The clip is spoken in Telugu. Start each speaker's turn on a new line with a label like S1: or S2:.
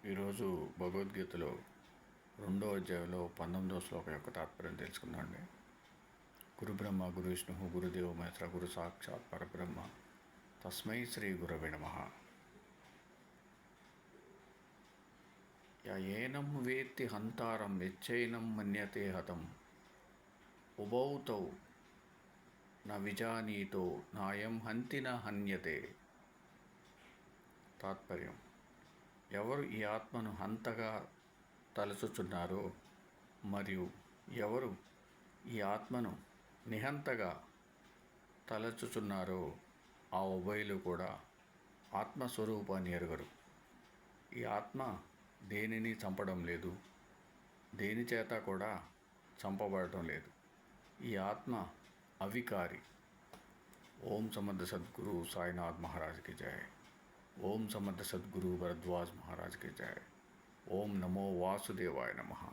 S1: ఈరోజు భగవద్గీతలో 2వ అధ్యాయంలో 19వ శ్లోకం యొక్క తాత్పర్యం తెలుసుకుందామండి. గురు బ్రహ్మ గురు విష్ణు గురుదేవ మహేశ్వర గురు సాక్షాత్ పరబ్రహ్మ తస్మై శ్రీ గురవే నమః. ఏనం వేత్తి హంతారం యచ్చైనం మన్యతే హతం ఉభౌ తౌ న విజానీతో నాయం హంతి న హన్యతే. తాత్పర్యం: ఎవరు ఈ ఆత్మను హంతగా తలచుచున్నారో మరియు ఎవరు ఈ ఆత్మను నిహంతగా తలచుచున్నారో ఆ ఉభయులు కూడా ఆత్మస్వరూపాన్ని ఎరుగరు. ఈ ఆత్మ దేనిని చంపడం లేదు, దేని చేత కూడా చంపబడటం లేదు. ఈ ఆత్మ అవికారి. ఓం సమర్థ సద్గురు సాయినాథ్ మహారాజ్ की जय. ओम समर्थ सद्गुरु भरद्वाज महाराज की जय. ओम नमो वासुदेवाय नमः.